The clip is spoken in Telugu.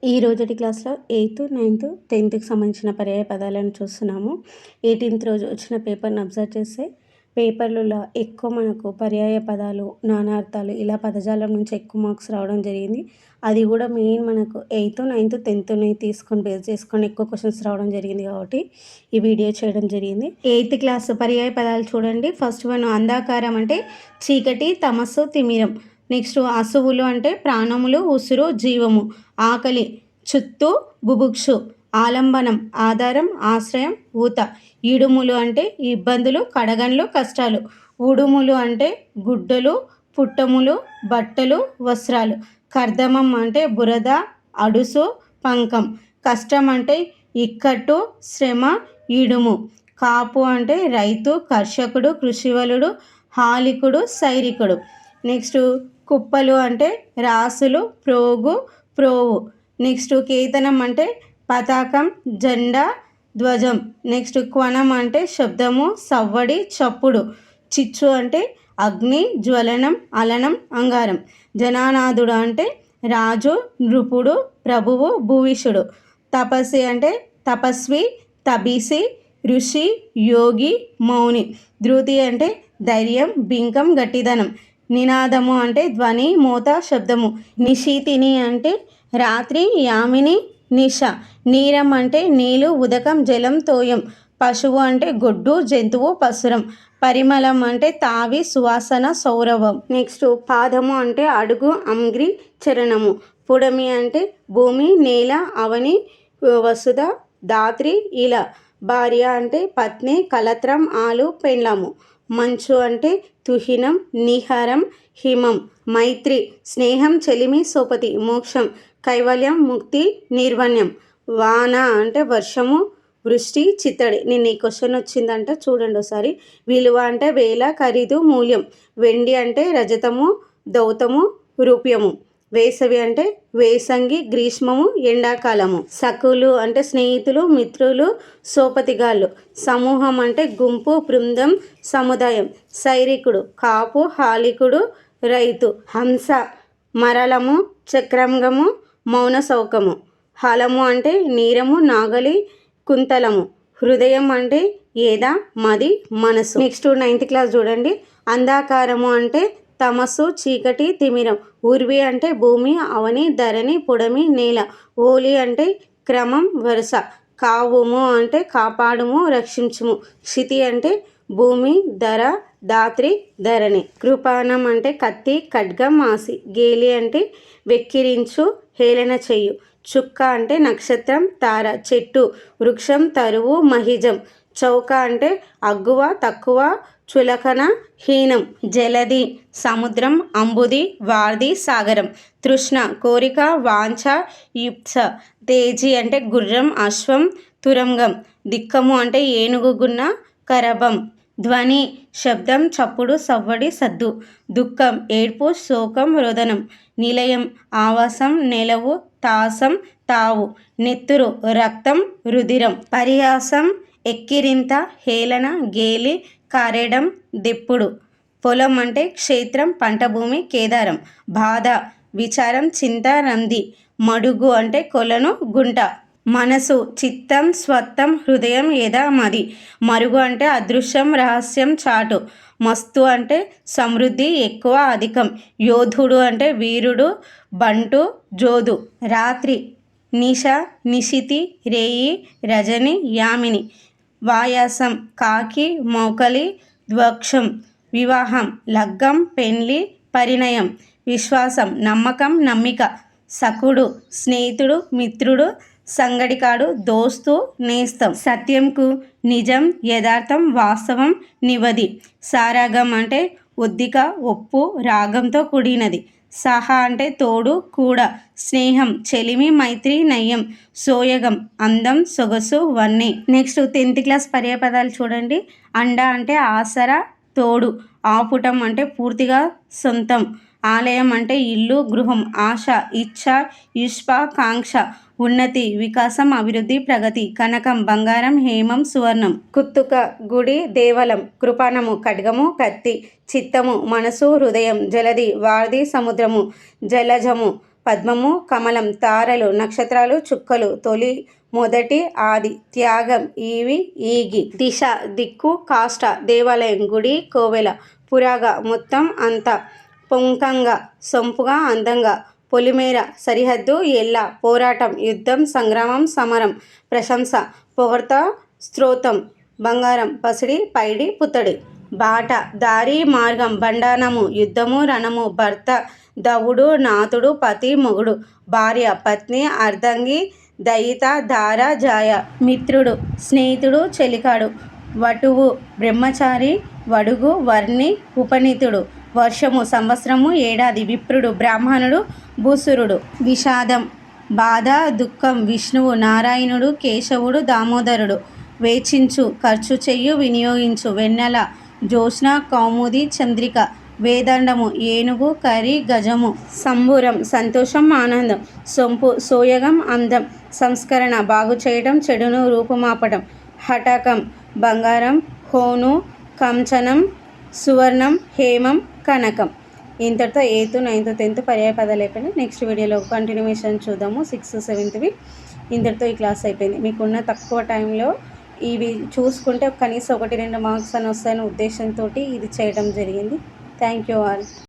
ఈ రోజుటి క్లాస్లో 8th, 9th, 10థ్కి సంబంధించిన పర్యాయ పదాలను చూస్తున్నాము. 18th రోజు వచ్చిన పేపర్ని అబ్జర్వ్ చేస్తే పేపర్లలో ఎక్కువ మనకు పర్యాయ పదాలు, నానార్థాలు ఇలా పదజాలం నుంచి ఎక్కువ మార్క్స్ రావడం జరిగింది. అది కూడా మెయిన్ మనకు 8th, 9th, 10th తీసుకొని బేస్ చేసుకొని ఎక్కువ క్వశ్చన్స్ రావడం జరిగింది కాబట్టి ఈ వీడియో చేయడం జరిగింది. 8th క్లాస్ పర్యాయ పదాలు చూడండి. ఫస్ట్ వన్ అంధాకారం అంటే చీకటి, తమస్సు, తిమిరం. నెక్స్ట్ అసువులు అంటే ప్రాణములు, ఉసురు, జీవము. ఆకలి, చుత్తు, బుభుక్షు. ఆలంబనం ఆధారం, ఆశ్రయం, ఊత. ఇడుములు అంటే ఇబ్బందులు, కడగండ్లు, కష్టాలు. ఉడుములు అంటే గుడ్డలు, పుట్టములు, బట్టలు, వస్త్రాలు. కర్దమం అంటే బురద, అడుసు, పంకం. కష్టం అంటే ఇక్కట్టు, శ్రమ, ఇడుము. కాపు అంటే రైతు, కర్షకుడు, కృషివలుడు, హాలికుడు, సైరికుడు. నెక్స్ట్ కుప్పలు అంటే రాసులు, ప్రోగు, ప్రోవు. నెక్స్ట్ కేతనం అంటే పతాకం, జెండా, ధ్వజం. నెక్స్ట్ క్వనం అంటే శబ్దము, సవ్వడి, చప్పుడు. చిచ్చు అంటే అగ్ని, జ్వలనం, అలనం, అంగారం. జనానాథుడు అంటే రాజు, నృపుడు, ప్రభువు, భూవిషుడు. తపస్సి అంటే తపస్వి, తబీసి, ఋషి, యోగి, మౌని. ధృతి అంటే ధైర్యం, బింకం, గట్టిదనం. నినాదము అంటే ధ్వని, మోత, శబ్దము. నిశీతిని అంటే రాత్రి, యామిని, నిష. నీరం అంటే నీళ్ళు, ఉదకం, జలం, తోయం. పశువు అంటే గొడ్డు, జంతువు, పశురం. పరిమళం అంటే తావి, సువాసన, సౌరభం. నెక్స్ట్ పాదము అంటే అడుగు, అంగ్రి, చరణము. పుడమి అంటే భూమి, నేల, అవని, వసుధ, దాత్రి, ఇల. భార్య అంటే పత్ని, కలత్రం, ఆలు, పెండ్లము. మంచు అంటే తుహినం, నిహరం, హిమం. మైత్రి స్నేహం, చెలిమి, సోపతి. మోక్షం కైవల్యం, ముక్తి, నిర్వణ్యం. వాన అంటే వర్షము, వృష్టి, చిత్తడి. నిన్న ఈ క్వశ్చన్ వచ్చిందంటే చూడండి ఒకసారి. విలువ అంటే వేల, ఖరీదు, మూల్యం. వెండి అంటే రజతము, దౌతము, రూప్యము. వేసవి అంటే వేసంగి, గ్రీష్మము, ఎండాకాలము. సకులు అంటే స్నేహితులు, మిత్రులు, సోపతిగాళ్ళు. సమూహం అంటే గుంపు, బృందం, సముదాయం. సైరికుడు కాపు, హాలికుడు, రైతు. హంస మరలము, చక్రంగము, మౌన శౌకము. హలము అంటే నీరము, నాగలి, కుంతలము. హృదయం అంటే ఏద, మది, మనసు. నెక్స్ట్ 9th క్లాస్ చూడండి. అంధాకారము అంటే తమస్సు, చీకటి, తిమిరం. ఊర్వి అంటే భూమి, అవని, ధరణి, పుడమి, నేల. ఓలి అంటే క్రమం, వరుస. కావుము అంటే కాపాడుము, రక్షించుము. క్షితి అంటే భూమి, ధర, దాత్రి, ధరణి. కృపాణం అంటే కత్తి, ఖడ్గం, ఆసి. గేలి అంటే వెక్కిరించు, హేళన చెయ్యు. చుక్క అంటే నక్షత్రం, తార, చెట్టు, వృక్షం, తరువు, మహిజం. చౌక అంటే అగ్గువ, తక్కువ, చులకన, హీనం. జలది సముద్రం, అంబుది, వార్ది, సాగరం. తృష్ణ కోరిక, వాంఛ, యుప్స. తేజి అంటే గుర్రం, అశ్వం, తురంగం. దిక్కము అంటే ఏనుగుగున్న, కరభం. ధ్వని శబ్దం, చప్పుడు, సవ్వడి, సద్దు. దుఃఖం ఏడ్పు, శోకం, రోదనం. నిలయం ఆవాసం, నెలవు, తాసం, తావు. నెత్తురు రక్తం, రుధిరం. పరిహాసం ఎక్కిరింత, హేళన, గేలి, కారేడం, దెప్పుడు. పొలం అంటే క్షేత్రం, పంట భూమి, కేదారం. బాధ విచారం, చింత, రంది. మడుగు అంటే కొలను, గుంట. మనసు చిత్తం, స్వత్తం, హృదయం, ఎద, మది. మరుగు అంటే అదృశ్యం, రహస్యం, చాటు. మస్తు అంటే సమృద్ధి, ఎక్కువ, అధికం. యోధుడు అంటే వీరుడు, బంటు, జోదు. రాత్రి నిశ, నిశితి, రేయి, రజని, యామిని. వాయాసం కాకి, మౌకలి, ద్వక్షం. వివాహం లగ్గం, పెండ్లి, పరిణయం. విశ్వాసం నమ్మకం, నమ్మిక. సకుడు స్నేహితుడు, మిత్రుడు, సంగడికాడు, దోస్తు, నేస్తం. సత్యంకు నిజం, యథార్థం, వాస్తవం, నివది. సారాగం అంటే ఒద్దిక, ఒప్పు, రాగంతో కూడినది. సహ అంటే తోడు, కూడ. స్నేహం చెలిమి, మైత్రి, నయ్యం. సోయగం అందం, సొగసు, వన్నె. నెక్స్ట్ 10th క్లాస్ పర్యాపదాలు చూడండి. అండ అంటే ఆసరా, తోడు. ఆపుటం అంటే పూర్తిగా సొంతం. ఆలయం అంటే ఇల్లు, గృహం. ఆశ ఇచ్ఛ, యుష్ప, కాంక్ష. ఉన్నతి వికాసం, అభివృద్ధి, ప్రగతి. కనకం బంగారం, హేమం, సువర్ణం. కుత్తుక గుడి, దేవలం. కృపాణము ఖడ్గము, కత్తి. చిత్తము మనసు, హృదయం. జలది వార్ది, సముద్రము. జలజము పద్మము, కమలం, తారలు, నక్షత్రాలు, చుక్కలు, తొలి, మొదటి, ఆది, త్యాగం, ఈవి, ఈగి, దిశ, దిక్కు, కాష్ట, దేవాలయం, గుడి, కోవెల, పురాగా, మొత్తం, అంతా, పొంకంగా, సొంపుగా, అందంగా, పొలిమేర, సరిహద్దు, ఎల్ల, పోరాటం, యుద్ధం, సంగ్రామం, సమరం, ప్రశంస, పొగడ్త, స్తోత్రం, బంగారం, పసిడి, పైడి, పుత్తడి, బాట, దారి, మార్గం, బండానము, యుద్ధము, రణము, భర్త, దవుడు, నాథుడు, పతి, మొగుడు, భార్య, పత్ని, అర్ధంగి, దయిత, ధార, జాయ, మిత్రుడు, స్నేహితుడు, చెలికాడు, వటువు, బ్రహ్మచారి, వడుగు, వర్ణి, ఉపనీతుడు, వర్షము, సంవత్సరము, ఏడాది, విప్రుడు, బ్రాహ్మణుడు, భూసురుడు, విషాదం, బాధ, దుఃఖం, విష్ణువు, నారాయణుడు, కేశవుడు, దామోదరుడు, వేచించు, ఖర్చు చెయ్యు, వినియోగించు, వెన్నెల, జ్యోత్స్న, కౌముది, చంద్రిక, వేదండము, ఏనుగు, కరి, గజము, సంబురం, సంతోషం, ఆనందం, సొంపు, సోయగం, అందం, సంస్కరణ, బాగు చేయడం, చెడును రూపుమాపడం, హటకం, బంగారం, హోను, కంచనం, సువర్ణం, హేమం, కనకం. ఇంతటితో 8th, 9th, 10th పర్యాయ పదాలు అయిపోయినాయి. నెక్స్ట్ వీడియోలో కంటిన్యూషన్ చూద్దాము 6th, 7th. ఇంతటితో ఈ క్లాస్ అయిపోయింది. మీకున్న తక్కువ టైంలో ఇవి చూసుకుంటే కనీసం 1-2 మార్క్స్ అని వస్తాయనే ఉద్దేశంతో ఇది చేయడం జరిగింది. Thank you all.